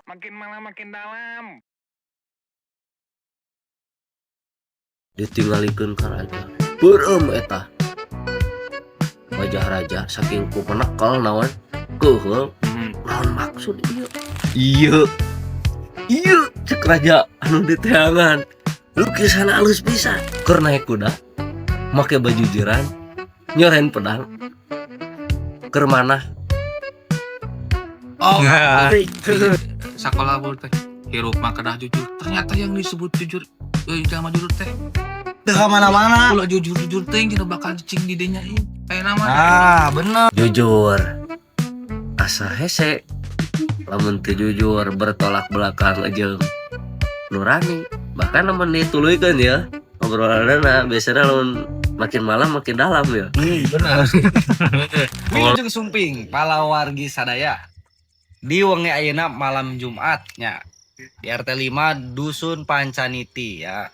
Makin malam makin dalam. Ditinggalikeun ka raja. Beureum eta. Wajah raja saking ku menekel naon keuheul. Naon maksud ieu? Ieu cek raja anu diteangan. Lukisan halus pisan. Keur naik kuda. Make baju jiran. Nyoren pedang. Keur manah. Oh, sekolah bol teh. Hirup mah kedah jujur. Ternyata yang disebut jujur jangan jujur teh. Teu mana-mana. Ulah jujur teh yang bakal cicing di dinya ieu. Aya nama. Ah, bener. Jujur. Asa hese. Lamun teu jujur bertolak belakang jeung nurani. Bahkan lamun dituluykeun ya obrolanna biasana lamun makin malam makin dalam ya. Bener. Wilujeng Sumping, palawargi sadaya. Di wengi ayeuna malam Jumatnya di RT 5 Dusun Pancaniti ya.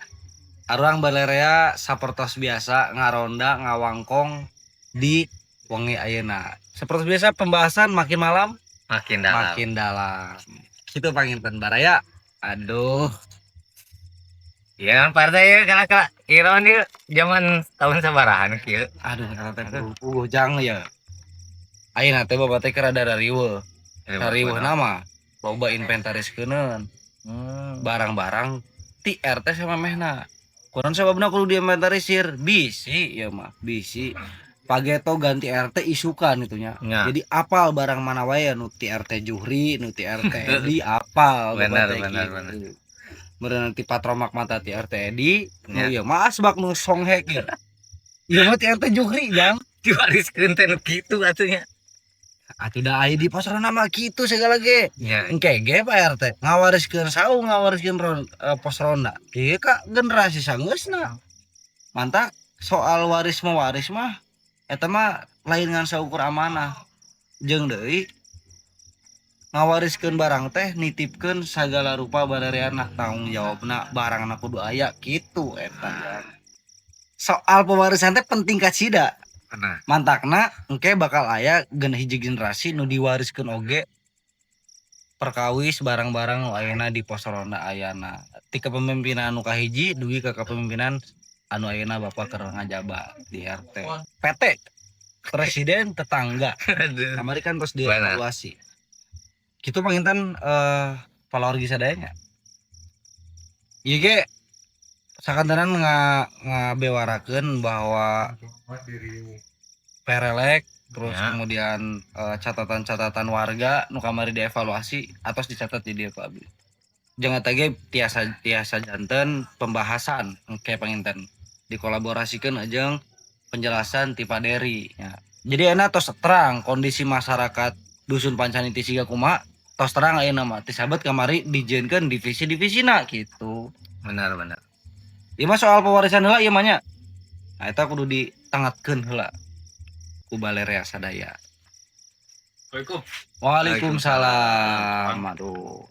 Arurang balerea sapertos biasa ngaronda ngawangkong di wengi ayeuna. Seperti biasa pembahasan makin malam Makin dalam. Kitu panginten baraya. Aduh. Ya, partai kala iron ieu zaman tahun sabarahan kieu. Aduh, kata teh jang ya. Ayeuna teh bapak teh keur ada riweuh. Riweuh nama loba inventariskeun. Barang-barang ti RT sama mehna. Kurang sababna kudu diinventarisir. Bisi ya mah, bisi. Pageto ganti RT isukan itunya. Ya. Jadi apal barang mana wae nu ti RT Juhri, nu ti RT Edi apal. Benar. Bener nanti patromak mata ti RT Edi. Nu ieu mah asbak nu songhek ieu. Ieu mah ti RT Juhri jang. Diwariskeun teh nu kitu atunya. Atuh da aya di pasaran mah kitu segala ge. Ya. Engke ge Pak RT ngawariskeun saung ngawariskeun pos ronda. Ieu ka generasi sangeusna. Mantap soal waris mewaris mah eta mah lain ngan saukur amanah. Jeung deui ngawariskeun barang teh nitipkeun sagala rupa badareana tanggung jawabna barangna kudu aya kitu eta. Soal pewarisan teh penting ka cida. Benar. Mantakna engke bakal aya gen hiji generasi nu diwariskeun oge perkawis barang-barang nu ayeuna di pos ronda ayana. Ti kepemimpinan anu kahiji dugi ka kepemimpinan anu ayeuna Bapak keur ngajabat di RT. PT presiden tetangga. Kamari kan terus dievaluasi. Kitu panginten palawargi sadayanya. Ieu ge sakantenan ngabewarakeun bahwa perelek terus Ya. kemudian catatan-catatan warga nu kamari dievaluasi atos dicatat di dieu Pak Abdi. Jeung eta ge tiasa janten pembahasan engke panginten dikolaborasikeun jeung penjelasan ti Paderi ya. Jadi euna tos terang kondisi masyarakat Dusun Pancaniti siga kumaha tos terang ayeuna mah ti sahabat kamari dijieunkeun divisi-divisina gitu. Benar. Ieu mah soal pewarisan heula ieu mah nya. Nah eta kudu ditengatkeun heula ku balerea sadaya. Assalamualaikum. Waalaikumsalam. Aduh.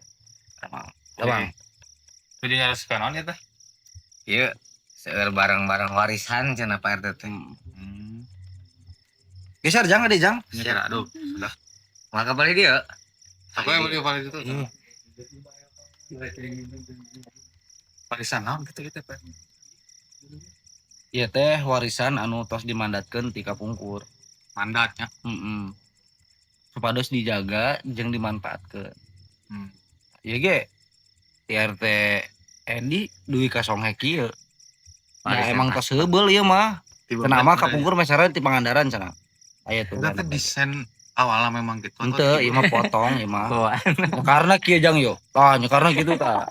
Bang. Kudu nyareskeun naon eta? Iya, seueur barang-barang warisan cenah Pak RT teh. Geser jang ade jang. Nyerah aduh. Sudah. Maka balik dia. Apa yang mau diwaris itu? Warisan naon gitu Pak. Ieu teh warisan anu tos dimandatkeun ti kapungkur. Mandatnya. Supados dijaga jeung dimanfaatkeun. Ieu ge ti RT Edi duwi ka songhek ieu. Nah, emang tos heubeul ieu mah. Cenah mah kapungkur mesaran ti Pangandaran cenah. Aya tuh. Eta desain awalnya memang gitu. Henteu ieu mah potong ieu mah. Karena kieu jang yo. Tah karena kitu tah.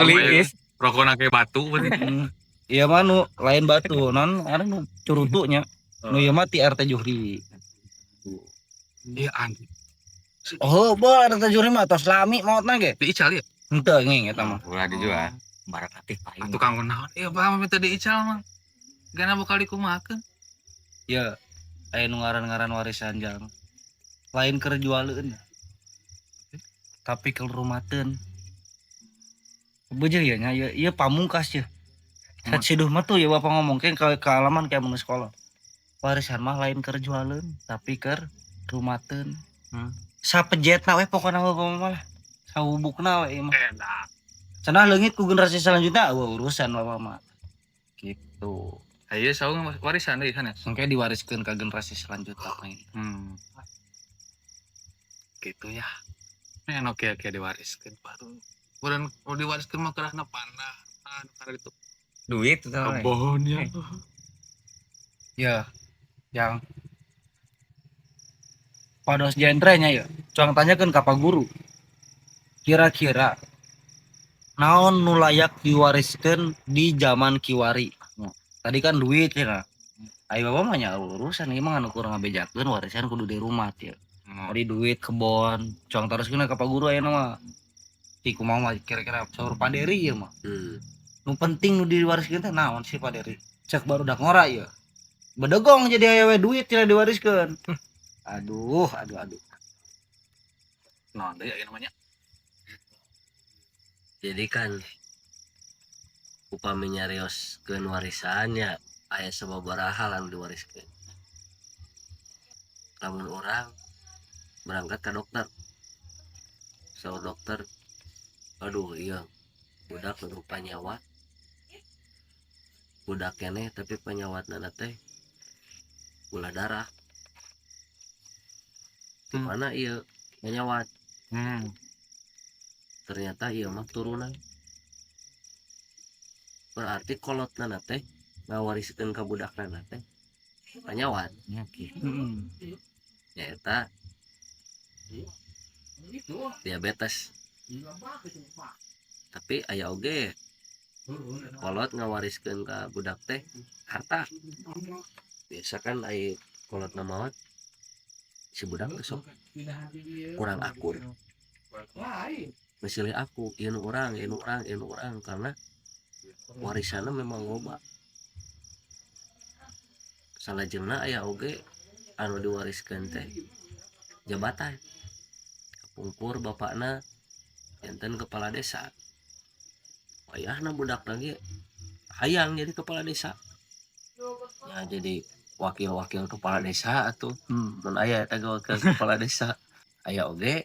Gelis. Rokona kayak batu. Iya mah nu lain batu, non ada nu curutunya. Nu ieu mah ti RT Juhri. Iya anjing. Oh, beuh RT Juhri mah tos lami maotna ge. Diical ya? Henteu nging eta mah. Ulah dijual. Barat aktif paling. Tukang naon? Iya paham minta diical mah. Gana bakal dikumahakeun. Ya, aya nu ngaran-ngaran warisan jang. Lain keur jualeun. Tapi keur rumateun. Beujeuh ya nya ieu pamungkas ya. Satsiduh mah tuh ya Bapak ngomongkeun ka alaman kayak mun sekolah. Warisan mah lain keur jualeun, tapi keur rumateun. sapejetna we pokona bapak mah sahubukna we mah Enak. cenah leungit ku generasi selanjutnya urusan bapak mah gitu. Ayo saung warisan deui kan. Mungkin diwariskan ke generasi selanjutnya nih. Gitu ya. Oke diwariskan baru. Bukan diwariskan mah kerana panah. Karena itu Duit itu we. kebon ya. Ya, yang pados genrenya ya. Cuang tanyakan ke Pak Guru. Kira-kira naon nu layak diwariskan di zaman kiwari. Tadi kan duit ya. Ayo bapak mah nya urusan ieu mah anu kurang ngabejakeun warisan kudu di rumah ya. Tadi duit kebon, cuang teruskeun ka Pak Guru ayeuna mah. Ti kumaha mah kira-kira saur paderi ieu mah. Nu penting nu diwariskeun teh naon sih paderi? Cek barudak ngora ieu. Bedegong jadi aya we duit tidak diwariskeun. Aduh. Nah, deui aya namanya. Jadi kan upami nyarioskeun warisan ya aya sababaraha anu diwariskeun. Lamun orang berangkat ke dokter. So dokter, aduh iya budak nu panyawat. Budak keneh tapi penyawatna teh gula darah. Mana iya penyawat. Ternyata iya mah turunan. Berarti kolotna teh ngawariskeun ka budakna teh penyawat. Nyaeta diabetes. Tapi aya oge kolot ngawariskeun ka budak teh harta. Biasa kan aya kolot maot si budak besok kurang akur. Misalnya aku ieu orang karena warisanna memang loba. Salajengna aya oge anu diwariskeun teh jabatan. Pungkur bapakna enten kepala desa. Ayahna budak lagi hayang jadi kepala desa. Ya jadi wakil-wakil kepala desa atuh. Mun aya eta wakil kepala desa. Aya oge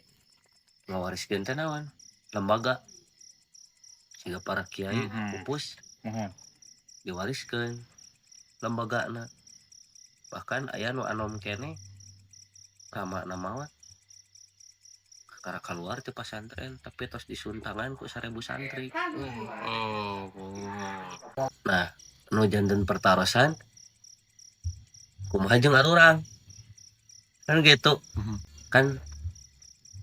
ngawariskeun teh naon? Lembaga. Siga para kiai pupus diwariskeun lembagana. Bahkan aya nu anom keneh rama namawat kakara keluar ti pesantren tapi tos disuntangan ku 1000 santri. Nah, nu janten pertarosan kumaha jeung arurang. Kan gitu. Kan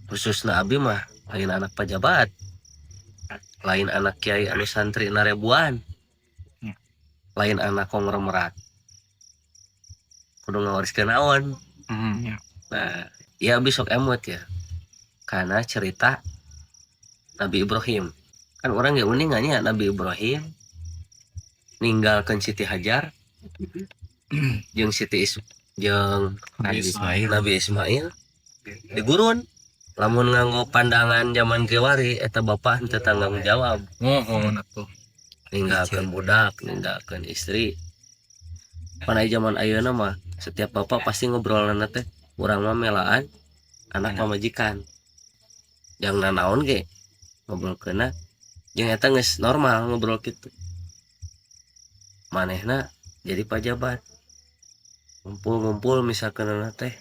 khususna abi mah lain anak pejabat. Lain anak kiai anu santri na ribuan. Lain anak konglomerat. Kudu ngawariskeun naon. Nah, ya besok emot ya. Karena cerita Nabi Ibrahim. Kan orang yang unik nya Nabi Ibrahim ninggalkeun Siti Hajar jeung Nabi Ismail di gurun. Lamun nganggo pandangan zaman kiwari eta bapak henteu tanggung jawab. Atuh. Ninggalkeun budak, ninggalkeun istri. Pan zaman ayeuna mah setiap bapak pasti ngobrolna teh urang mah melaan anak pamajikan. Yang nanaon ge ngobrolkeunna jeung eta geus normal ngobrol kitu. Manehna jadi pejabat. Ngumpul-ngumpul misalkan teh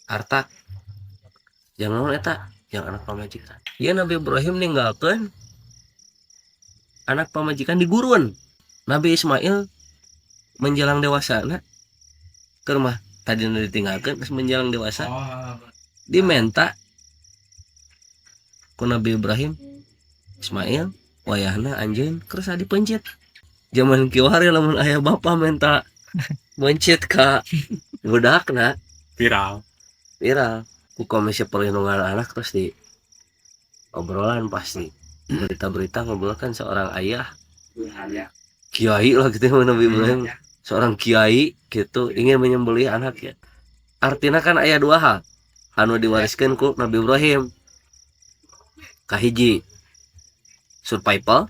harta. Jangan eta yang anak pamajikan. Ya Nabi Ibrahim ninggalkeun anak pamajikan di gurun. Nabi Ismail menjelang dewasa keur mah tadi ditinggalkeun geus menjelang dewasa. Dimenta ku Nabi Ibrahim Ismail wayahna anjeun keur sa dipencet. Zaman kiwari lamun aya bapa minta mencet ka budakna Viral. Ku komisi perlindungan anak terus di obrolan pasti berita-berita ngobrolkan seorang ayah kiai lah gitu Nabi Ibrahim seorang kiai gitu ingin menyembelih anaknya. Artinya kan aya dua hal anu diwariskeun ku Nabi Ibrahim. Kahiji survival.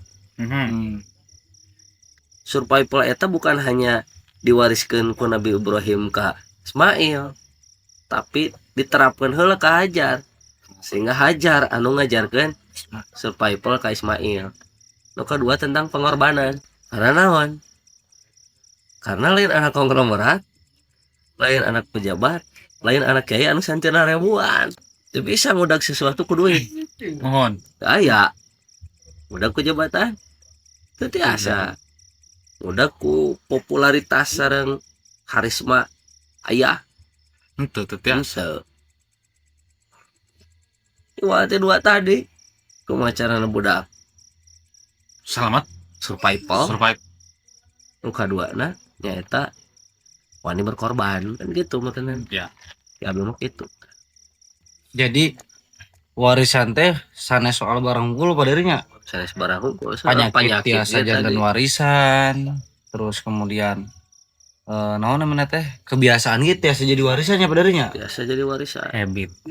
Survival eta bukan hanya diwariskeun ku Nabi Ibrahim ka Ismail tapi diterapkan heula ka Hajar sehingga Hajar anu ngajarkeun survival ka Ismail. Nu kedua tentang pengorbanan. Karena naon? Karena lain anak konglomerat, lain anak pejabat, lain anak kiai anu santina ribuan. Teu bisa ngudag sesuatu ku duit. Mohon. Aya ngudag ku jabatan. Teu tiasa. Ngudag ku popularitas sareng karisma aya. Itu ya. Henteu. Dua tadi kumacarana budak Selamat survival. survive. Nu kaduana nyaeta wani berkorban kan gitu meureun. Ya. Ya abdi mah kitu. Jadi warisan teh sanes soal barang unggul pada dirinya. Sanes barang unggul Penyakit tiasa dia jantan tadi. warisan, terus kemudian naon namanya teh kebiasaan gitu tiasa jadi warisannya pada dirinya. Biasa jadi warisan.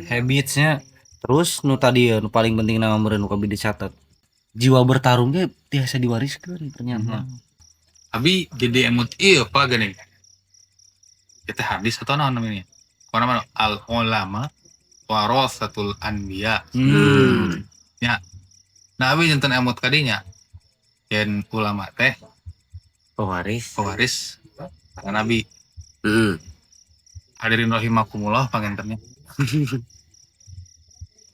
Habitsnya. Terus nu tadi ya nu paling penting nama meureun nu kudu dicatat. Jiwa bertarungnya tiasa diwariskan ternyata. Abi jadi emot iya apa gini? Kita hadis atau naon namanya? Apa namanya? Al ulama warasatul anbiya. Ya. Nah abi jantan emot kadinya. Yen ulama teh pewaris karena nabi. Hadirin rahimakumullah pangentennya.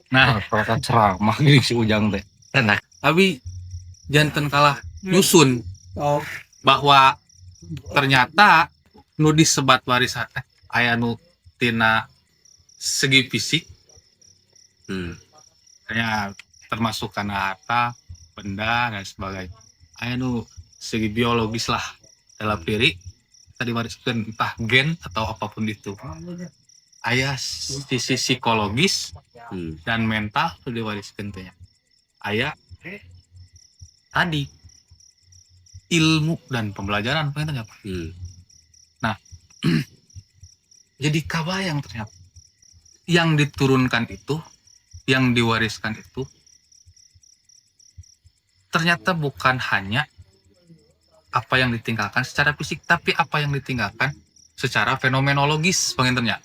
Nah, Kalau ceramah gini si Ujang teh. abi jantan kalah nyusun bahwa ternyata nu disebat warisan teh aya nu tina segi fisik ya termasuk karena harta, benda dan sebagainya. Aya nu segi biologis lah dalam diri kita diwariskan entah gen atau apapun itu. Aya sisi psikologis dan mental itu diwariskan teh. Aya tadi ilmu dan pembelajaran pengen apa? Nah, jadi kabayang ternyata yang diturunkan itu, yang diwariskan itu ternyata bukan hanya apa yang ditinggalkan secara fisik, tapi apa yang ditinggalkan secara fenomenologis pengentennya.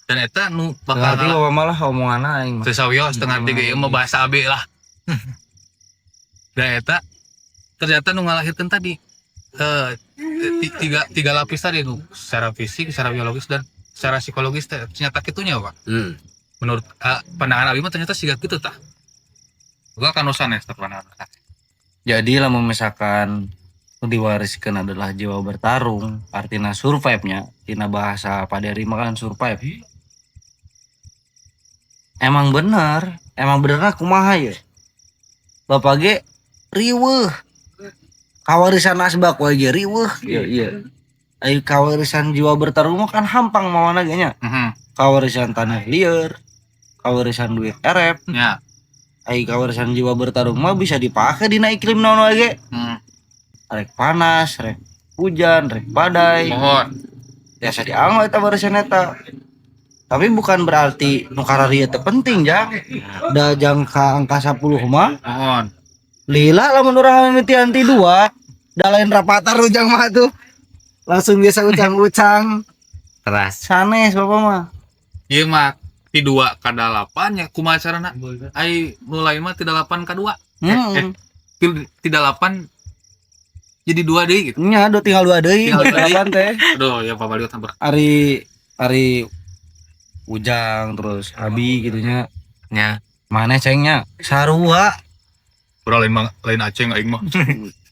Dan eta nu bakal Berarti bawa malah omongan aing. Sesawio setengah tiga mau bahasa AB lah. Dan eta ternyata nu ngalahirkan tadi tiga lapis tadi nu secara fisik, secara biologis dan secara psikologis ternyata kitunya Pak. Menurut pandangan Abi mah ternyata siga kitu tah. Gua kan sanes pandangan. Jadi lah misalkan nu diwariskan adalah jiwa bertarung, artinya survive-nya, tina bahasa paderi mah kan survive. Emang bener kumaha ya. Bapak ge riweuh. Kawarisan asbak wae ge riweuh. Iya. Ai kawarisan jiwa bertarung mah kan hampang mawana ge nya. Kawarisan tanah lieur, kawarisan duit erep. Ya. Ai kawarisan jiwa bertarung mah bisa dipake dina iklim naon wae ge. Rek panas, rek hujan, rek badai. Mohon. Biasa dianggo eta warisan eta. Tapi bukan berarti nu kararieu teu penting jang. Da jangka angka 10 mah. Mohon. Lila lamun urang anti 2, da lain rapatar ujang mah tuh. Langsung biasa ucang-ucang. Keras. Sanes bapak mah. Ieu mah ti 2 ka 8 nya kumaha carana? Ai mulai mah ti 8 ka 2. Ti 8 jadi 2 deui gitu. Nya do tinggal 2 deui. Tinggal 2 deui. Teh. Aduh, ya Pak Baliot hampir. Ari Ujang terus Abi gitunya. Nya. Mana cengnya? Sarua. Urang lain Aceh aing mah.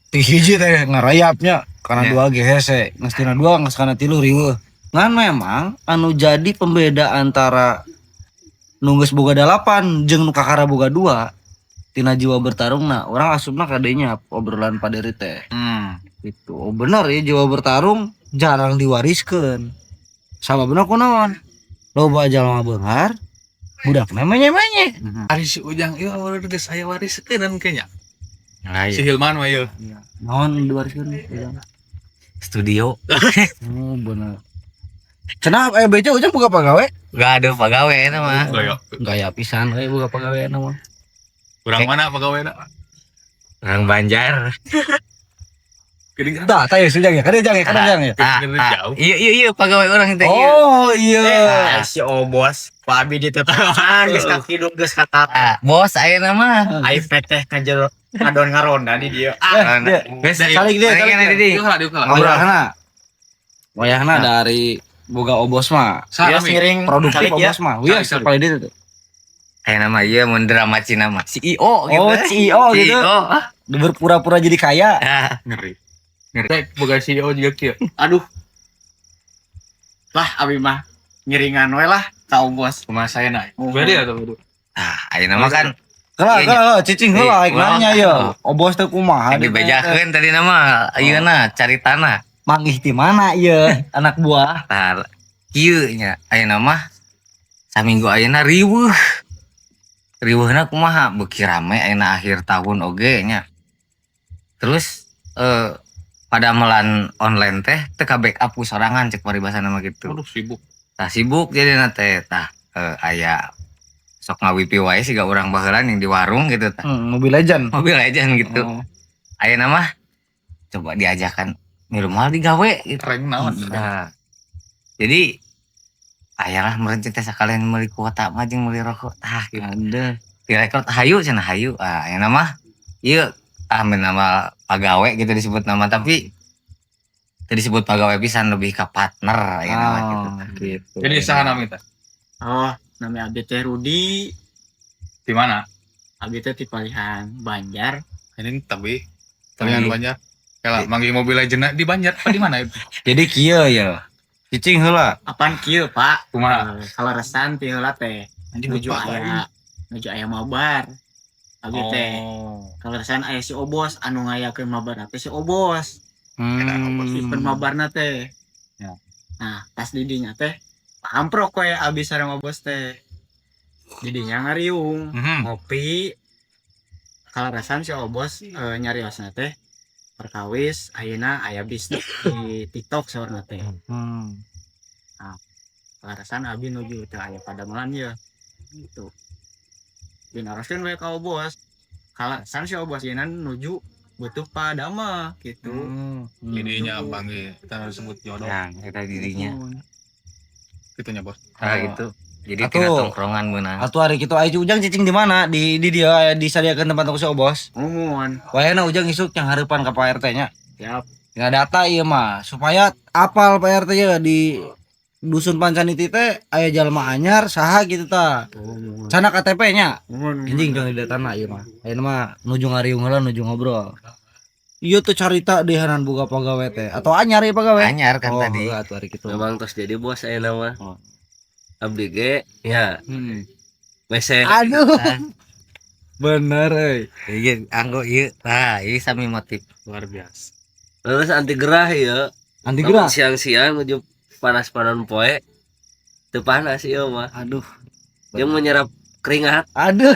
Ti hiji teh ngarayapnya karena Ya. 2 ge hese. Geus tina 2 geus kana 3 riweuh. Ngan memang anu jadi pembeda antara nu geus boga 8 jeung nu kakara boga 2 tina jiwa bertarungna urang asupna kadenya obrolan paderi teh. Gitu. Oh bener ya jiwa bertarung jarang diwariskeun. Sababna kunaon? Loba jalma beunghar budakna menye-menye. Ari si Ujang ieu urang geus aya wariskeun kayaknya. Lain. Si Hilman mah ieu. Naon diwariskeun? Studio. Oh bener. Cenah beca Ujang boga pagawe? Gak ada pegawai eta mah. Gaya. Gaya pisan we boga pagaweana mah. Urang mana pegawena? Orang Banjar. Gering Tah, tah ya sudah ya. Kada jang ya. jauh. Iya pegawai orang itu. Oh iya. Si Obos Pak Abi ditetangan geus kakidung geus kata Bos aya nama. iPad teh ka jero adon ngaronda di dieu. Geus Saling dia, saling dia. Diulah. Wayahna. Wayahna dari boga obos mah. Dia Sarami. ngiring Produktif kali ya. obos mah. Wih, Saling. paling dia tuh. Aya nama ieu mun drama Cina mah CEO gitu. Oh, CEO gitu. Berpura-pura jadi kaya. Ngeri. Boga CEO juga kieu. Aduh. Lah Abi mah ngiringan we lah ka Obos. Kumaha saya naik. Beda atuh. Aya nama kan Kalau cicing heula aing nanya ya. Obos teh kumaha? dibejakeun tadi nama ayeuna caritana. Mangih di mana ya anak buah? Tah kieu nya aya nama saminggu ayeuna riweuh. Riweuhna kumaha beuki rame ayeuna akhir tahun oge nya. Terus pada melan online teh ka backup ku sorangan cek paribasana mah gitu. Aduh sibuk. Tah sibuk jadi teh tah aya sok ngawipi wae siga urang baheula yang di warung gitu tah. Mobil Legend. Mobil Legend gitu. Oh. Ayeuna mah coba diajakan milu mal digawe gitu. Keren naon. Nah, jadi ayalah merencet teh sakalian meuli kuota mah jeung meuli rokok tah gitu. Ada. Direkod hayu cenah hayu. Ayeuna mah ieu amin nama pagawe gitu disebut nama tapi tadi disebut pagawe pisan lebih ke partner ayeuna mah gitu. Gitu. Jadi saha nami teh? Oh, namanya Abi teh Rudi. Di mana? Abi teh ti Palihan Banjar. Ini tapi kalian Banjar. Kala manggil mobil Legend di Banjar apa di mana itu? Jadi kieu ya. Cicing heula. Apaan kieu, Pak? Kumaha? Kaleresan ti heula teh. Nuju aya mabar. Abi teh kaleresan aya si Obos anu ngayakeun mabarna teh si Obos. Simpen mabarna teh. Ya. Nah, pas di dinya teh pamprok we Abi sareng Obos teh. Di dinya ngariung, ngopi. Kaleresan si Obos nyariosna teh perkawis ayeuna aya bisnis di TikTok saurna teh. Kaleresan Abi nuju teh aya padamelan ya. Gitu. Dinaroskeun we ka Obos. Kaleresan si Obos yeuna nuju butuh padama gitu. Jadinya panggil kita harus sebut jodoh. Yang kita dirinya. Gitunya bos. Gitu. Jadi Atuh. tina tongkrongan meunang. Atuh hari kitu aya Ujang cicing di mana? Di dia disadiakeun tempat untuk si Obos. Ngomong. Wayahna Ujang isuk yang hareupan ka Pak RT nya. Siap. Nggak data ieu mah supaya apal Pak RT ya di dusun Pancaniti teh aya jalma anyar saha gitu ta. Cana KTP nya. Anjing jeung di datana ieu mah. Ayeuna mah nuju ngariung heula nuju ngobrol. Ieu teh carita dehanan boga pagawe teh atau anyar ieu pagawe? Anyar kan tadi. Oh, atuh hari kitu. Memang tos jadi bos ayeuna mah. Oh. Abdi ge ya wese Aduh. Bener euy. Ieu anggo ieu. Nah, ieu sami motif. Luar biasa. terus anti gerah ya. Anti Namun gerak. siang-siang menuju panas-panas poe teu panas ieu mah. Aduh. Dia menyerap keringat. Aduh.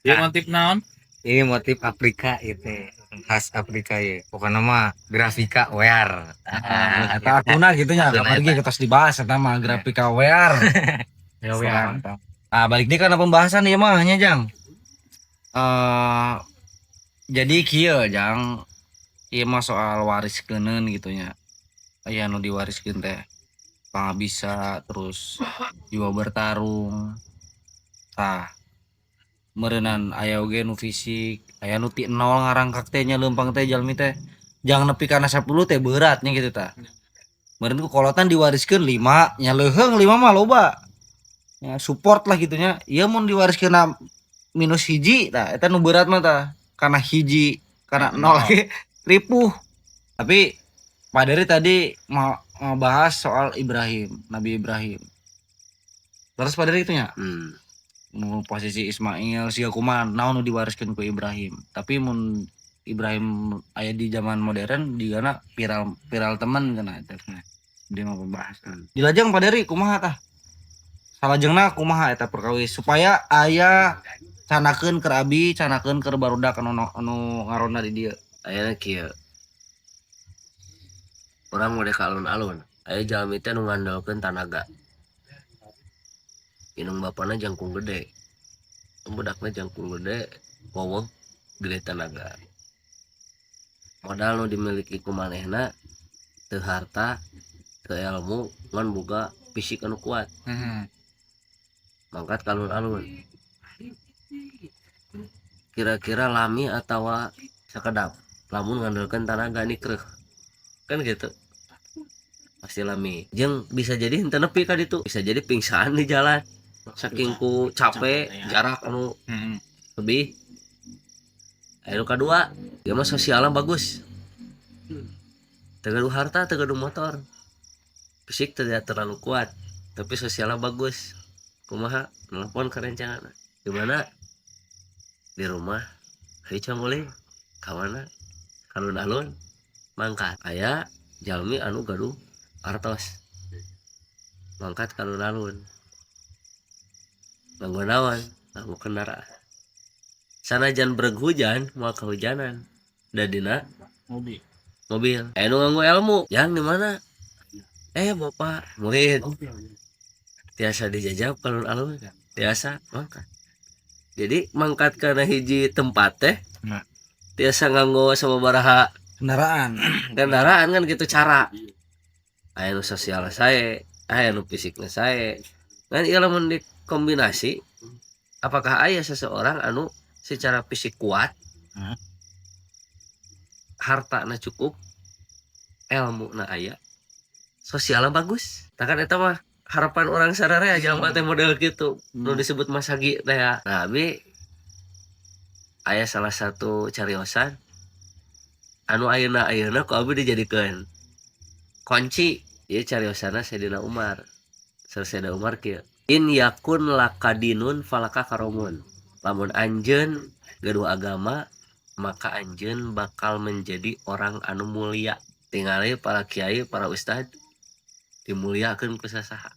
Dia motif naon? Ini motif Afrika itu. Khas Afrika ya. Pokoknya mah grafika wear. Eta akuna gitu nya, Akuna apalagi kita dibahas eta mah grafika wear. Ya wear. Nah, balik deh karena pembahasan ieu mah nya Jang. Jadi kieu Jang, ieu mah soal wariskeun gitu nya. Aya nu diwariskeun teh pangabisa terus jiwa bertarung. Tah meureunnan aya oge nu fisik, aya nu ti nol ngarangkak teh nya leumpang teh jalmi teh. Jangan nepi kana 10 teh beratnya gitu tah. Meureun ku kolotan diwariskeun 5, nya leuheung 5 mah loba. Ya support lah gitunya. Ieu mun diwariskeun minus hiji tah eta nu berat mah tah. Karena hiji, karena nol ge ripuh. Tapi Pak Dery tadi mau bahas soal Ibrahim, Nabi Ibrahim. Terus Pak Dery itunya nu posisi Ismail siga kumaha naon nu diwariskeun ku Ibrahim. Tapi mun Ibrahim aya di zaman modern digana viral temen cenah eta. Dia mau pembahasan. Dilajeng Pak Dery kumaha tah? Salajengna kumaha eta perkawis supaya aya canakeun keur abi, canakeun keur barudak anu ngaronda di dieu. Ayeuna kieu. Urang mode ka alun-alun. Aya jalmi teh nu ngandalkeun tanaga. Inung bapana jangkung gede. Budakna jangkung gede, wowog gede tanaga. modal nu dimiliki ku manehna teu harta teu ilmu ngan boga fisik anu kuat mangkat kalun-alun kira-kira lami atawa sakedap lamun ngandalkeun tanaga nikreuh kan gitu pasti lami jeung bisa jadi henteu nepi ka ditu bisa jadi pingsan di jalan saking ku capek jarak anu lebih. Anu kedua dia mah sosialnya bagus teu gaduh harta teu gaduh motor fisik tidak terlalu kuat tapi sosialnya bagus kumaha nelpon ke rencana di mana di rumah hari camulin kamana alun-alun mangkat aya jalmi anu gaduh artos mangkat alun-alun nganggo naon nganggo kendaraan sanajan berhujan mau kehujanan dadina mobil anu nganggo ilmu yang di mana bapak murid tiasa dijajab alun-alun tiasa mangkat jadi mangkat kana hiji tempat teh tiasa nganggo sababaraha kendaraan kan gitu cara aya nu sosial sae aya nu fisikna sae kan ieu lamun dikombinasi apakah aya seseorang anu secara fisik kuat hartana cukup ilmu na aya sosialnya bagus takkan eta mah harapan orang sadaya jalma teh model gitu nu disebut masagi teh ya nah abi aya salah satu cariosan anu ayeuna ku abi dijadikeun kunci ieu cariosana Sayyidina Umar Sayyidina Umar kieu in yakun lakadinun falaka karomun lamun anjeun gaduh agama maka anjeun bakal menjadi orang anu mulia tingali para kiai para ustad dimuliakeun ku sasaha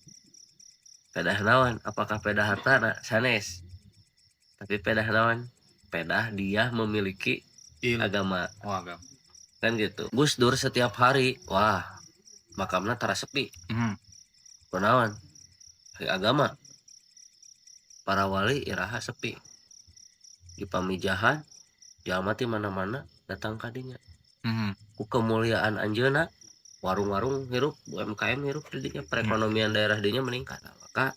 pedah naon apakah pedah hartana sanes tapi pedah naon pedah dia memiliki agama kan gitu Gus Dur setiap hari wah makamna tara sepi kunaon hari agama para wali iraha sepi di pamijahan jalma ti mana-mana datang kadinya ku kemuliaan anjeuna warung-warung hirup UMKM hirup didinya perekonomian daerah dinya meningkat maka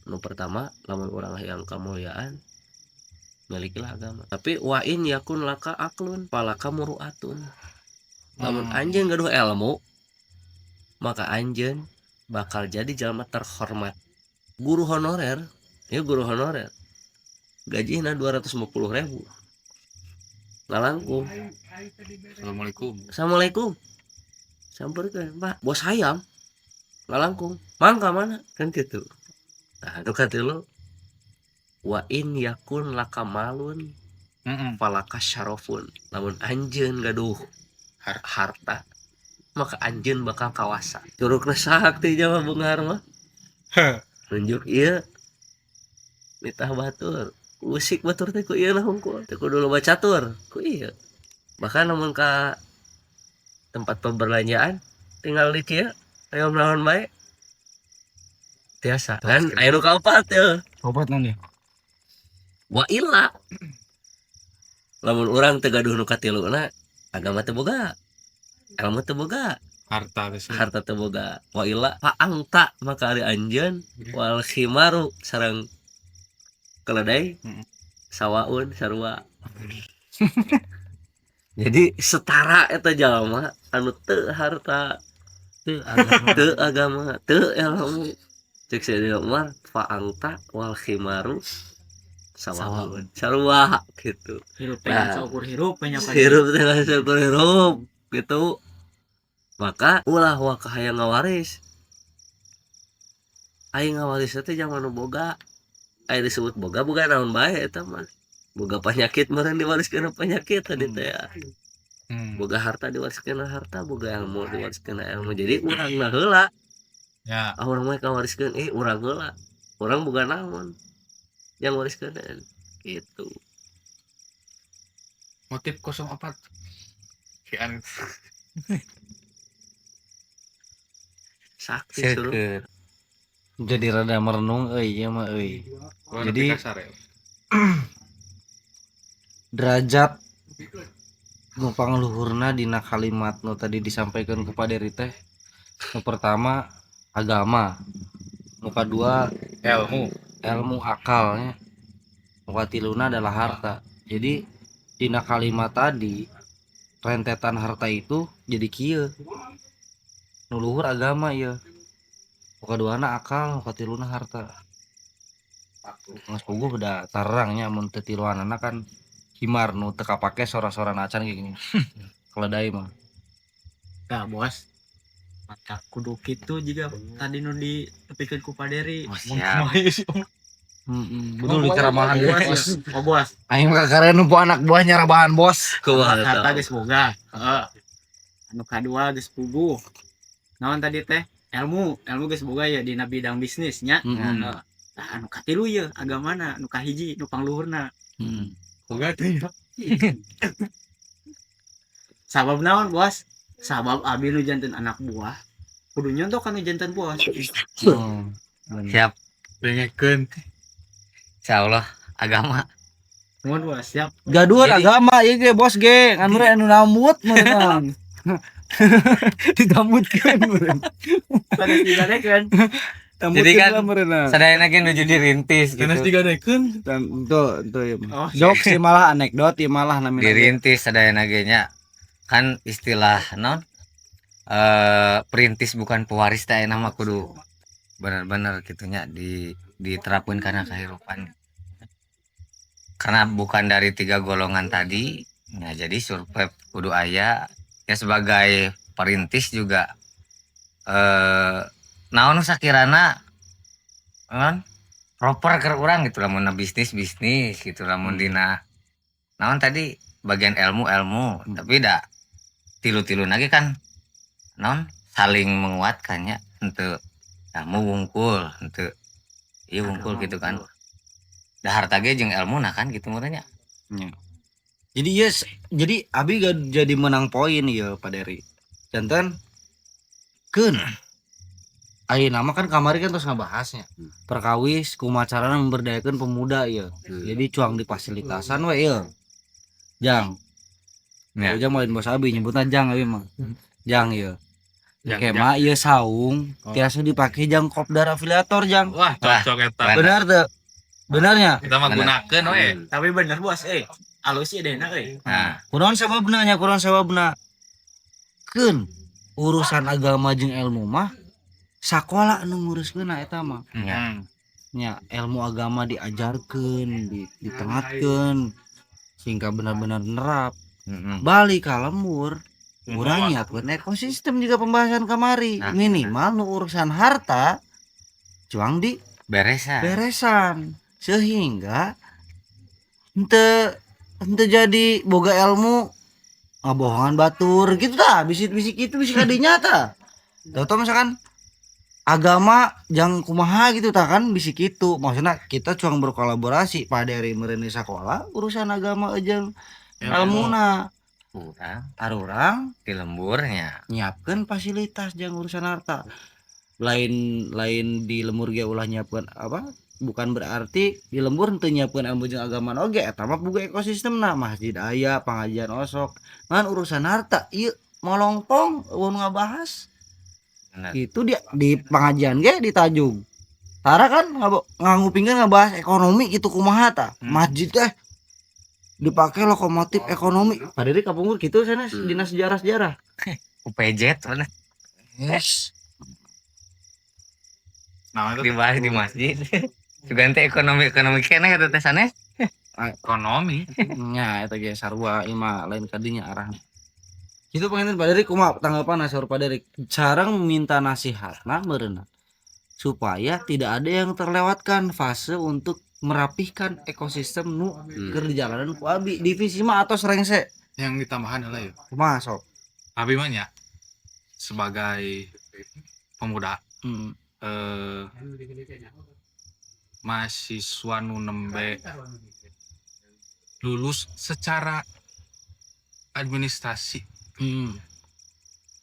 nu pertama lamun urang hayang kemuliaan milikilah agama tapi wa in yakun laka aklun palaka muruatun lamun anjeun gaduh ilmu maka anjeun bakal jadi jalma terhormat guru honorer gajina 250.000 ngalangkung assalamualaikum sampeurkeun Pak bos hayam ngalangkung mangka mana kan gitu nah nu katilu wa in yakun laka malun falaka syarafun lamun anjeun gaduh harta maka anjeun bakal kawasa curugna sakti Jawa Bungar mah nunjuk ieu nitah batur usik batur teh ku ieu lah hungkul teh kudu loba catur ku ieu bahkan lamun ka tempat perbelanjaan tinggal di kieu hayam naon bae tiasa kan aya nu kaopat teh obat naon ya wa illa lamun urang teu gaduh nu katiluna agama teu boga ilmu teu boga harta teu boga wa illa paangta maka ari anjeun wal khimaru sareng keledai sawaun sarua jadi setara eta jalma anu teu harta teu agama teu ilmu cek Sayyidina Umar faangta wal khimaru sawaun sarua gitu hirup pengen saukur hirup pengen saukur hirup gitu maka ulah wa kahayang ngawaris aing ngawaris teh jangan nu boga aya disebut boga naon bae eta mah boga penyakit meureun diwariskeun penyakit tadi teh boga harta diwariskeun harta boga ilmu diwariskeun ilmu jadi urangna heula ya urang mah kawariskeun urang heula urang boga naon yang wariskeun gitu motif 04 kian sakti suruh jadi rada merenung ieu mah jadi derajat numpang luhurna dina kalimat nu tadi disampaikan kepada teh. Nu pertama agama, nu kedua ilmu akalnya, nu katiluna adalah harta. Jadi dina kalimat tadi rentetan harta itu jadi kieu. Nu luhur agama ya. Nu kaduana akal, nu katiluna harta. Geus puguh udah tarangnya mun teu tiluanana kan himar nu teu kapake sora-sora acan kayak gini. Keledai mah. Nah bos, mata kudu kitu juga tadi nu dipikeun ku Paderi. Oh, siap. Betul diceramahan Bos. Oh bos, aing mah karena nu anak buahnya rabahan bos. harta geus boga. Heeh. Anu kadua geus puguh. Naon tadi teh? Ilmu geus boga ya dina bidang bisnisnya. Heeh. Nah, anu katilu ye agamana, anu kahiji nu pangluhurna. Boga teh ya. Sabab naon bos? Sabab abi nu janten anak buah. Kudu nyontok anu janten bos. Siap. Dengekeun Insyaallah agama. Mun bos siap. Gaduhan Jadi- agama ieu ge bos ge kan meureun anu namut meureun. Ditamutkeun meureun. Pada digadekeun. Jadi kan meureun. sadayana ge nuju dirintis gitu. geus digadekeun Itu ya. Oh, Jok sih malah anekdot ya malah namanya. Dirintis sadayana ge nya. Kan istilah non perintis bukan pewaris teh nama kudu bener-bener gitunya diterapkan karena kehidupan. Karena bukan dari 3 golongan tadi, ya jadi survei kudu aya ya sebagai perintis juga naon nu sakirana non proper ke urang gitu lamun bisnis gitu lamun dina naon tadi bagian ilmu tapi dah tilu-tilu lagi kan non saling menguatkannya untuk kamu wungkul untuk iya wungkul gitu kan dah harta ge jeung ilmu nah kan gitu murahnya. Jadi yes, jadi abi gak jadi menang poin ya Pak Dery. Janten keun ayeuna nama kan kamari kan terus ngabahasnya perkawis kumacarana memberdayakan pemuda ya. Jadi cuang di fasilitasan we ya. Jang. Ya. Jang main bos abi nyebutna jang abi mah. Jang ya. Jang, Kema ieu saung tiasa dipake jang kopdar afiliator jang. wah cocok eta Benar teu? Benarnya? kita mah gunakeun we Tapi bener bos, alus sih dena Nah, Kunaon sababna nya kunaon sababna? Keun urusan agama jeung ilmu mah sakola anu nguruskeunna eta mah. ya. Nya ilmu agama diajarkeun, ditengatkeun sehingga benar-benar nerap. Balik ka lembur urang nyiapkeun ekosistem juga pembahasan kamari. Nah. Minimal nu urusan harta cuang di Beresan. beresan sehingga ente jadi boga ilmu ngabohongan batur gitu dah bisik-bisik itu bisik kadinya tah tau misalkan agama jang kumaha gitu tah kan bisik itu maksudnya kita cuang berkolaborasi pada dari mereuni sekolah urusan agama jeung ilmuna Kurang arurang di lemburnya. nyiapkeun fasilitas jeung urusan harta lain di lembur ge ulah nyiapkeun apa bukan berarti di lembur teu nyiapkeun ilmu jeung agama oge eta mah boga ekosistemna masjid aya pengajian osok ngan urusan harta ieu molongpong eueun ngabahas Bener. itu di pengajian ge ditajung tara kan ngangupingkeun ngabahas ekonomi gitu kumaha ta masjid teh dipake lokomotif ekonomi padahal kapungkur gitu sana dina sejarah-sejarah UPJ mana yes nah itu dibahas di masjid. Juga nanti ekonomi kene kata teh sanes. ekonomi nya eta ge sarua ima lain kadinya arah kitu panginten Pak Derik kumaha tanggapan saur Pak Derik sareng minta nasihatna meureunna supaya tidak ada yang terlewatkan fase untuk merapihkan ekosistem nu keur dijalanan ku abi divisi mah atau serengse yang ditambahan adalah yuk kumaha sok abi mah nya sebagai pemuda mahasiswa nu nembe lulus secara administrasi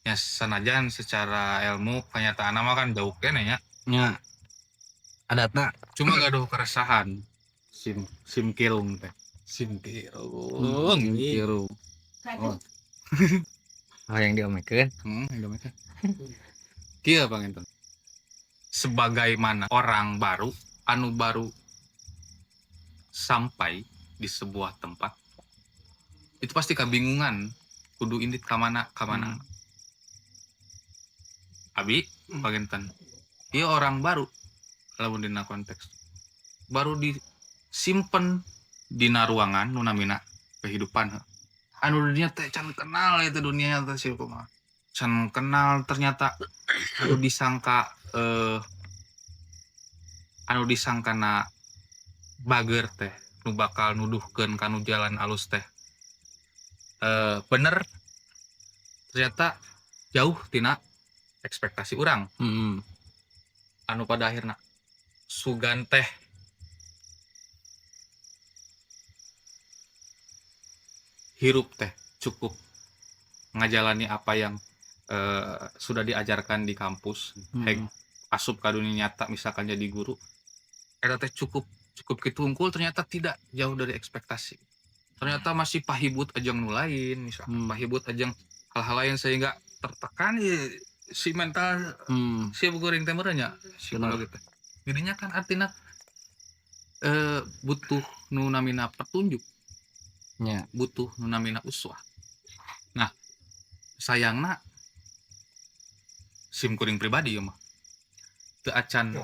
ya sanajan secara ilmu kenyataan mah kan jauh kene ya nya adatna cuma gak ada keresahan sim kilung teh sim kilung kiru Oh yang diomekeun. Indomie teh. Kieu panginten. Sebagaimana orang baru anu baru sampai di sebuah tempat itu pasti kebingungan kudu indit ka mana abi panginten ieu orang baru lamun dina konteks baru disimpen dina ruangan nu namina kehidupan anu dunia teh can kenal itu dunia teh sih kumaha can kenal ternyata anu disangkana bager teh nu bakal nuduhkeun kanu jalan alus teh bener ternyata jauh tina ekspektasi orang anu pada akhirnya sugan teh hirup teh cukup ngajalani apa yang sudah diajarkan di kampus hek asup ka dunia nyata misalkan jadi guru eta teh cukup kitu unggul ternyata tidak jauh dari ekspektasi ternyata masih pahibut ajang nu lain misalkan pahibut ajang hal-hal lain sehingga tertekan si mental si goreng teh merenya psikologi teh jadinya kan artinya butuh nu namina petunjuk butuh nu namina uswah nah sayangna sim kuring pribadi ya mah teu acan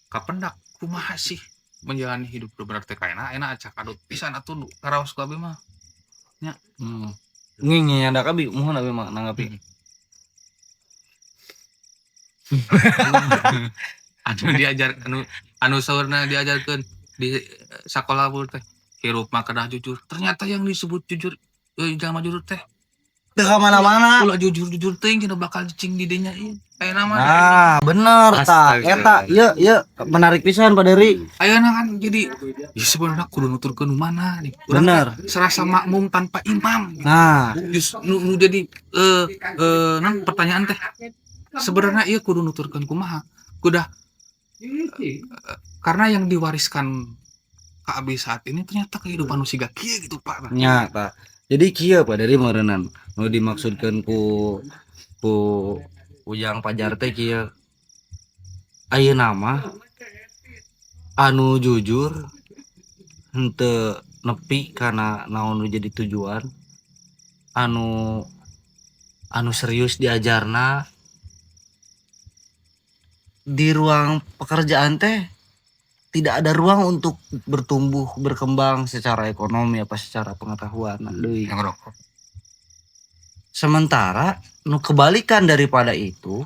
kapendak kumaha sih menjalani hidup bener teh kaena enak acak adut pisan atuh karaos kabeh mah Ngingi ada kabi mohon abi mah nanggapi. anu diajar anu saurna diajarkeun di sakola pun teh hirup mah kedah jujur ternyata yang disebut jujur jalma jujur teh Teu ka mana-mana. ulah jujur teuing cenah bakal cicing di dinya ieu ayeuna mah Nah, bener tah. Eta ieu menarik pisan Pak Dery. ayeuna kan jadi ya sebenarnya kudu nuturkeun nu mana nih urang Bener. teh serasa makmum tanpa imam Nah, nu jadi pertanyaan teh sebenarnya ieu kudu nuturkeun kumaha kudah karena yang diwariskan ke abi saat ini ternyata kehidupan nu siga kieu gitu Pak. nya tah. Jadi kieu Pak Dery meureunnan nu dimaksudkeun ku Ujang Pajar teh kieu. Ayeuna mah anu jujur henteu nepi kana naon nu jadi tujuan anu serius diajarna di ruang pekerjaan teh tidak ada ruang untuk bertumbuh berkembang secara ekonomi apa secara pengetahuan deui. Ngerokok. Sementara nu kebalikan daripada itu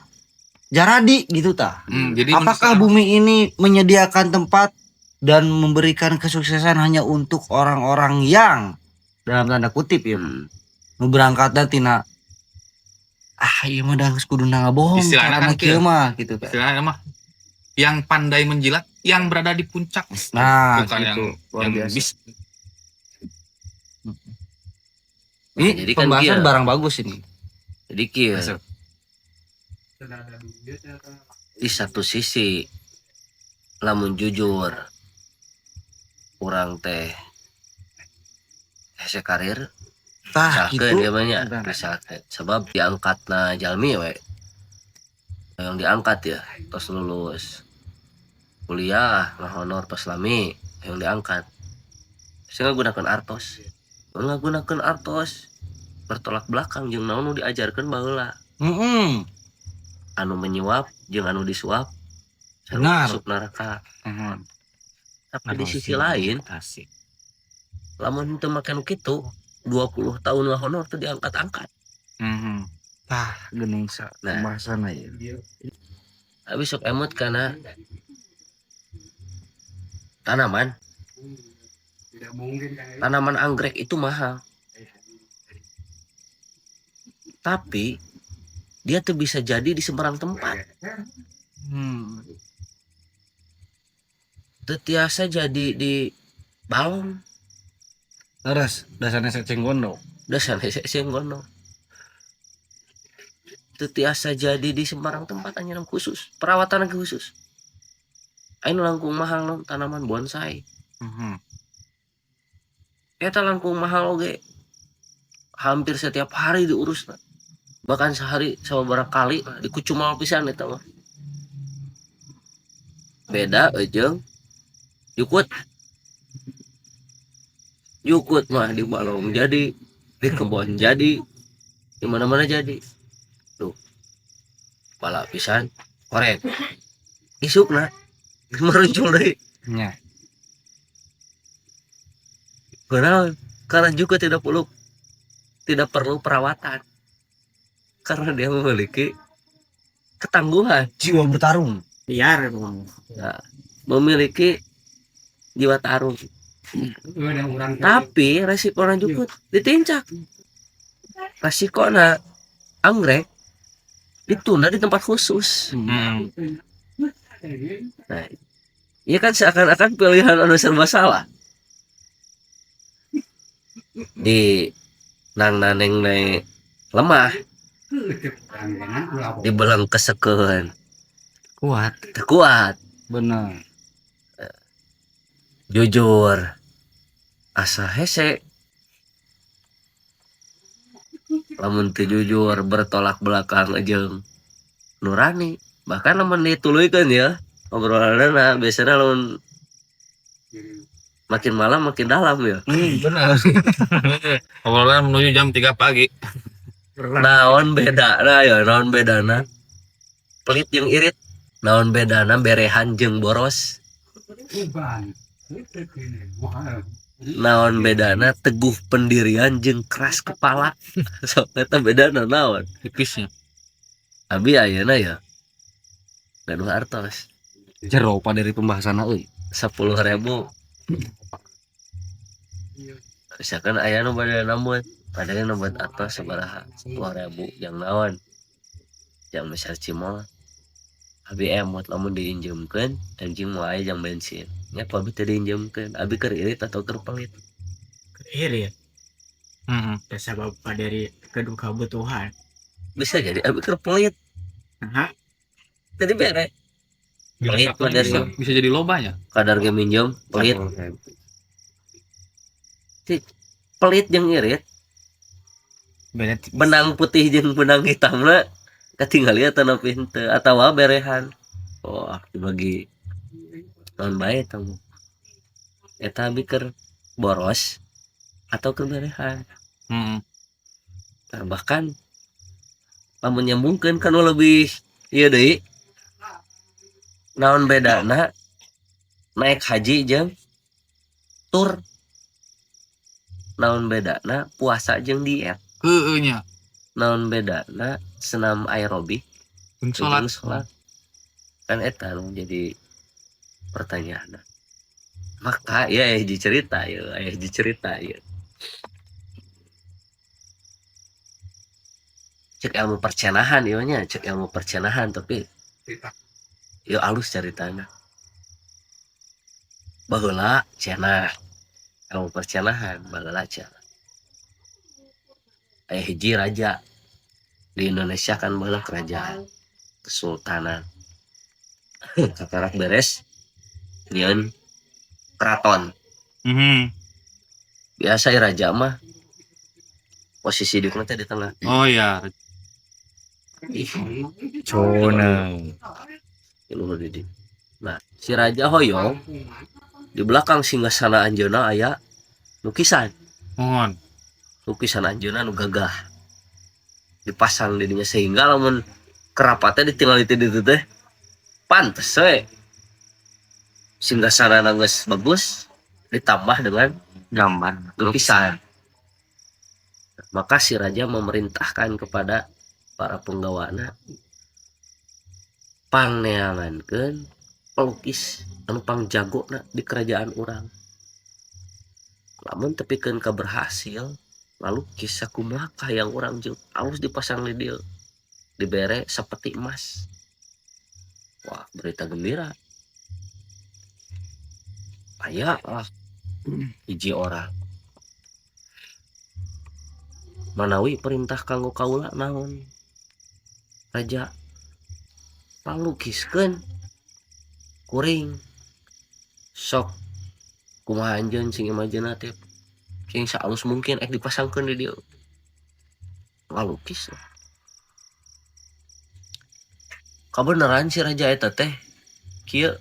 jaradi gitu tah. Jadi Apakah bumi ini menyediakan tempat dan memberikan kesuksesan hanya untuk orang-orang yang dalam tanda kutip ya nu berangkatna tina ieu mah da geus kudu ngabohong Istilahna cara kan kieu mah gitu kan. istilahnya mah yang pandai menjilat yang berada di puncak Nah, bukan gitu. Luar yang biasa. bis Nah, Ini jadi kan pembahasan kieu. barang bagus ini. Jadi kieu Masuk. di satu sisi lamun jujur orang teh hese karir Tah misalkan gitu. dia banyak misalkan sebab diangkatna jalmi we yang diangkat ya tos lulus kuliah ngahonor tos lami yang diangkat saya gunakan artos bertolak belakang jeung naon nu diajarkeun baheula anu menyuap jeung anu disuap Benar. masuk neraka tapi di sisi lain lamun teu make nu kitu 20 tahun lah honor tuh diangkat-angkat Tah geuning sa Nah. pembahasan aya. habis sok emot karena tanaman anggrek itu mahal tapi dia tuh bisa jadi di sembarang tempat tetiasa jadi di balong Terus dasarnya cecing gondo. dasar senggono tetiasa jadi di sembarang tempat hanya khusus perawatan khusus anu langkung mahal no, tanaman bonsai eta langkung mahal oge hampir setiap hari diurus nah. Bahkan sehari sababaraha kali dikucumal pisan eta mah. Beda jeung Yukut. Yukut mah di balong jadi, di kebon jadi, di mana-mana jadi. Tuh, pala pisan korek. Isukna meruncul deui. Nya. Karena juga tidak perlu perawatan. Karena dia memiliki ketangguhan, Jiwa bertarung. Liar emang. nah, memiliki jiwa tarung. Tapi resiko jukut ditincak. Resiko anggrek ditunda di tempat khusus. Hmm. Nah, iya kan seakan-akan pilihan anu serba salah. Di naneng lemah dibelang kesekeun kuat Bener. jujur asa hese lamun teu jujur bertolak belakang jeung nurani bahkan lamun dituluykeun ya obrolanna biasanya lamun makin malam makin dalam ya. Bener. Obrolan menuju jam 3 pagi. Naon bedana ya naon bedana pelit jeung irit naon bedana berehan jeung boros naon bedana teguh pendirian jeung keras kepala so eta bedana naon Tipisnya. abi ayeuna ya gaduh artos Jero pa dari pembahasan euy. 10.000 misalkan aya nu bade nambut padahal nambut artos sabaraha 10.000 yang naon yang misal cimol abi emot lamun diinjemkeun anjing mau aya jang bensin nya abi teu diinjemkeun abi keur irit atau keur pelit Iri ya. Heeh. Ya sebab dari kedua kebutuhan. bisa jadi abi keur pelit Nah, jadi bere pelit mah dari Bisa jadi lobanya. kadar ge minjem pelit pelit jeung irit Beda benang putih jeung benang hitamna katingali atau henteu atawa berehan wah dibagi non bae tamu eta abi keur boros atau keur berehan Heeh. nah, bahkan lamun nyambungkeun kan lebih ieu deui naon bedana naik haji jeung tur naon bedana puasa jeung diet Heeh nya. naon bedana senam aerobik Jeung jeung salat. salat kan eta nu jadi pertanyaan maka ya dicerita ya cek ilmu percenahan ieu nya cek ilmu percenahan tapi yo alus ceritana baheula cenah ilmu percenahan baheula cenah aya hiji raja di Indonesia kan baheula kerajaan kesultanan kakarak beres nyieun keraton Mhm. biasa ya raja mah posisi di teh di tengah Oh ya. Coneng. Iluhur di dieu. Nah si raja hoyong di belakang singgasana anjeunna aya lukisan Mohon. anjeunna nu gagah dipasang di dinya sehingga lamun kerapatnya ditinggal di ditu teh pantes we singgasana geus bagus ditambah dengan Gambar. lukisan. Maka si raja memerintahkan kepada para penggawana pangneangankeun pelukis anu pangjagona di kerajaan urang. Lamun tepikeun kaberhasil ngalukis sakumaha yang urang jeung alus dipasang di dieu dibere sapeti emas. Wah, berita gembira. Aya hiji orang manawi perintah kanggo kaula naon raja palukiskeun kuring sok kumaha anjeun sing imajenatif sing saalus mungkin dipasangkeun di dieu ngalukis. Kabeneran si raja eta teh kieu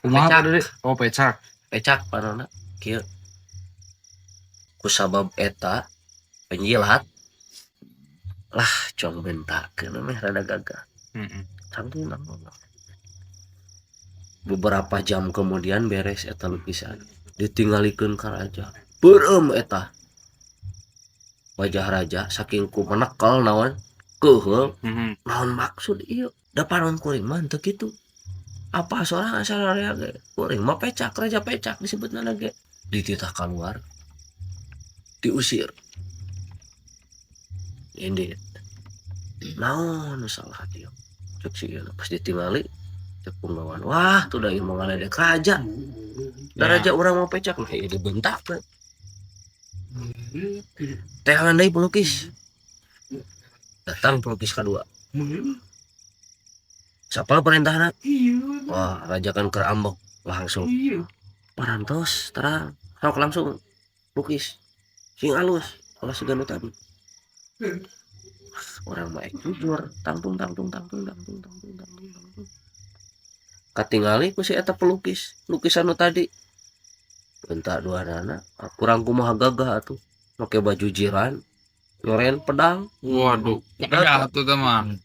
Kumaha tadi? Oh, pecak. pecak panona kieu kusabab eta penjilat lah cong bentakeun meh rada gagah. Tangtung. Beberapa jam kemudian beres eta lukisan ditinggalikeun ka raja. Beureum eta wajah raja saking ku menekel naon keuheul naon maksud ieu da panon kuring mah teu kitu apa soalnya asal area ge kuring mah pecak raja pecak disebutna ge dititah keluar diusir indit naon salah dia cek sieuna pas ditingali cek punggawan wah tuh da ieu mah ngaledek raja da raja urang mau pecak mah ieu dibentakkeun teangan deui pelukis datang pelukis kedua siapa perintahna wah raja kan kerambok langsung parantos terang sok langsung lukis sing alus kalau segala tadi orang baik jujur tangtung katingali ku si eta pelukis lukisan nu tadi bentak dua anak kurang kumaha gagah atuh make baju jiran nyoren pedang Waduh, ya tuh teman.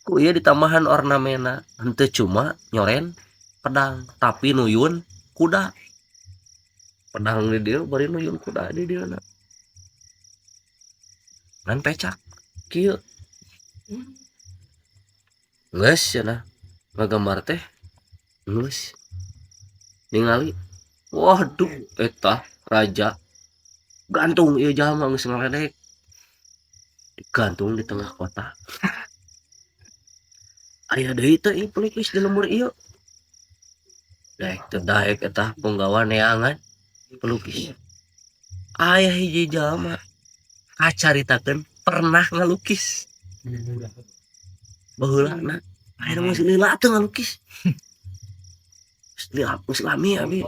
ku ieu ditambahan ornamena henteu cuma nyoren pedang tapi nuyun kuda pedang di dieu bari nuyun kuda di dieu nan pecak kieu geus cenah ngagambar teh geus ningali waduh eta raja gantung ieu jalma geus ngaledek digantung di tengah kota aya deui teh ieu pelukis di lembur ieu daek teu daek eta punggawa neangan pelukis aya hiji jalma kacaritakeun pernah ngalukis baheulana aya nu geus lila teu ngalukis geus lami abi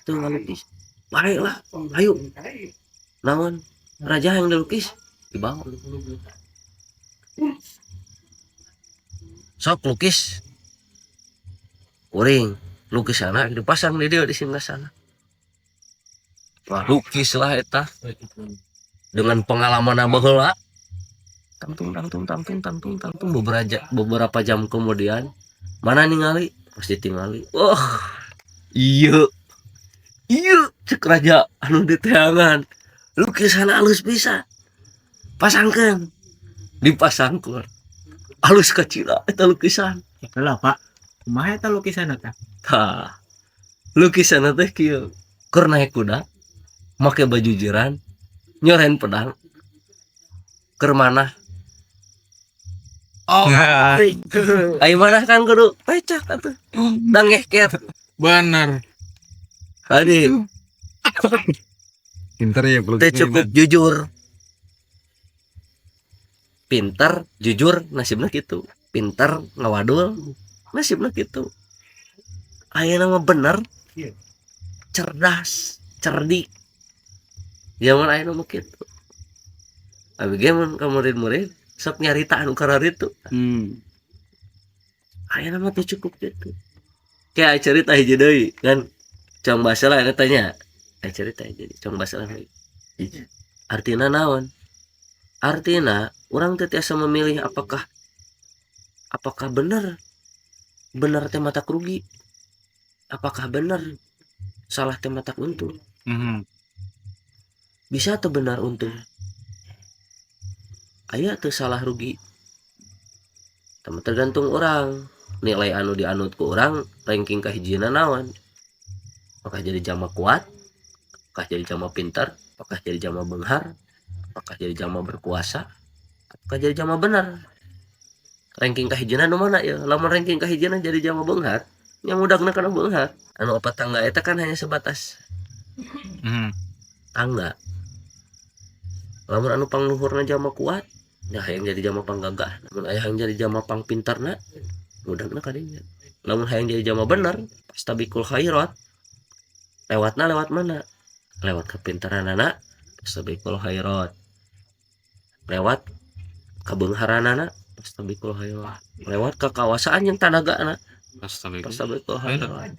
teu ngalukis baiklah ayo naon raja yang dilukis dibawa sok lukis kuring lukis anak dipasang di dia di singgasana wah lukis lah eta dengan pengalaman baheula tangtung beberapa jam kemudian mana ningali pas ditingali iya cek raja anu diteangan lukisan halus bisa pasangkeun dipasangkeun halus kecil eta lukisan Lah, Pak. Kumaha eta lukisan eta? tah lukisan teh kieu keur naik kuda make baju jiran nyoren pedang keur manah ai manah kan kudu pecak atuh da ngeket Bener. tadi Pinter ya teh cukup jujur pinter jujur nasibna gitu pinter ngawadul nasibna gitu ayeuna mah bener cerdas cerdik zaman ayeuna mah kitu abi ge mun ka murid-murid sok nyarita anu kararitu ayeuna mah teh cukup gitu kayak cerita hiji deui kan cong basa lah tanya cerita hiji cong basa lah artina naon artina orang tiasa memilih apakah benar teh mata rugi apakah benar salah teh mata untung bisa atau benar untung aya tuh salah rugi tergantung orang nilai anu dianut ku orang ranking kahijina naon apakah jadi jama kuat apakah jadi jama pintar apakah jadi jama benghar apakah jadi jama berkuasa apakah jadi jama benar ranking kahijina nu mana ya lamun ranking kahijina jadi jama benghar nya mudahna kana benghar anu apa tangga eta kan hanya sebatas tangga lamun anu pangluhurna jama kuat ya hayang jadi jama panggagah lamun aya hayang jadi jama pang pintarna mudahna kadinya lamun hayang jadi jama bener pastabikul khairat lewat mana lewat kepintaran anak pastabikul khairat lewat kabeungharanana Pastabikul Hayawan, lewat ke kawasan yang tanagana Pastabikul Hayawan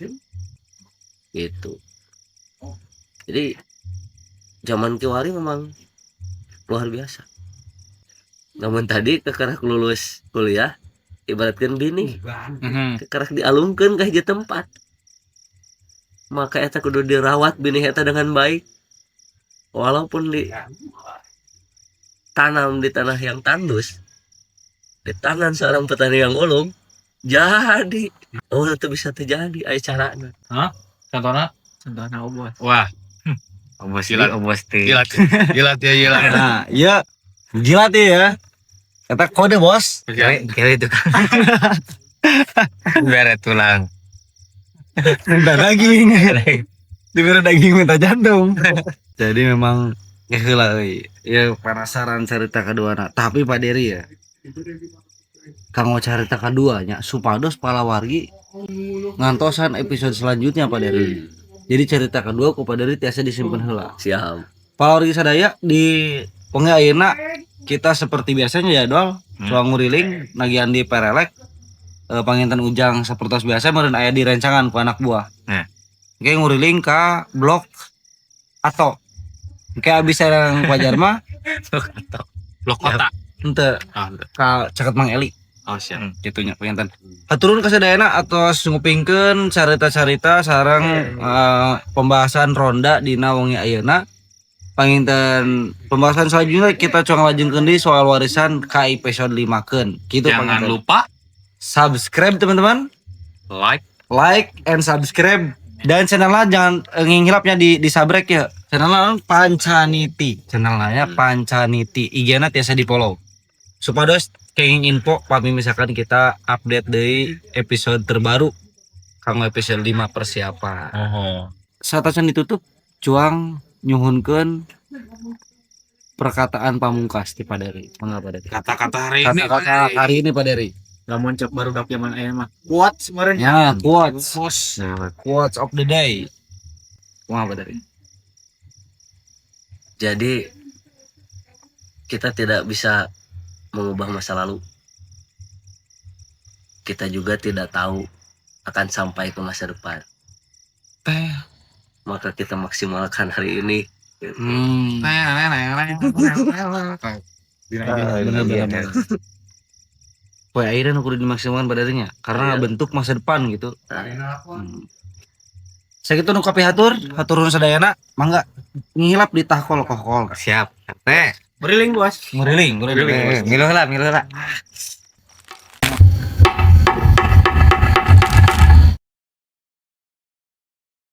gitu. Jadi zaman kiwari memang luar biasa. Namun tadi kekerak lulus kuliah ibaratkan bini kekerak dialungkeun ka hiji tempat, maka eta kudu dirawat bini eta dengan baik walaupun tanam di tanah yang tandus, di tangan seorang petani yang ulung, jadi itu bisa terjadi aya carana. Contohnya obos. wah Obos Jilat. obos teh. jilat jilat Nah, iya gila tuh ya. Kata kode bos. Kira itu kan. Biar tulang. Minta daging. Diberi daging minta jantung. Jadi memang heula euy. Ya penasaran cerita kedua na. Tapi Pak Dery ya. Kanggo cerita keduanya supados palawargi ngantosan episode selanjutnya Pak Dery. Jadi cerita kedua ku Pak Dery tiasa disimpan heula. Siap. Palawargi sadaya di ponge ayeuna kita seperti biasanya jadwal soal nguriling nagian di Perelek panginten ujang sapertos biasa meureun aya di rencangan ku anak buah. Oke nguriling ka blok atau oke abis sareng Pajar mah blok kota henteu ka caket Mang Eli. oh siap Gitunya panginten. Haturun ka sadayana atos ngupingkeun carita-carita sareng pembahasan ronda dina wengi ayeuna. Panginten pembahasan selanjutnya kita coba lajengkeun di soal warisan ka episode 5keun. Kitu jangan panginten. lupa Subscribe teman-teman. like And subscribe dan channelnya jangan ngingilapnya di sabrek ya. Channelnya Pancaniti. Channelnya Pancaniti. IG-na tiasa di follow. Supados kenging info pami misalkan kita update dari episode terbaru. Kanggo episode 5 persiapan. Saatasan ditutup cuang nyuhunkeun perkataan pamungkas ti Pak Dery. Mangga Pak Dery. kata-kata hari ini Kata-kata hari ini Pak Dery. Lamun cek baru dak zaman aya mah. Quotes meureun. Ya, quotes. bos Quotes of the day. Mangga Pak Dery. Jadi kita tidak bisa mengubah masa lalu. Kita juga tidak tahu akan sampai ke masa depan. teh Maka kita maksimalkan hari ini. Bener-bener. Wah, akhirnya kudu dimaksimalkan badannya karena bentuk masa depan gitu. Saya gitu nu haturun sadayana, mangga ngilap di tahkol kohol. Siap. Teh. Beriling bos. Nguriling. Milu lah.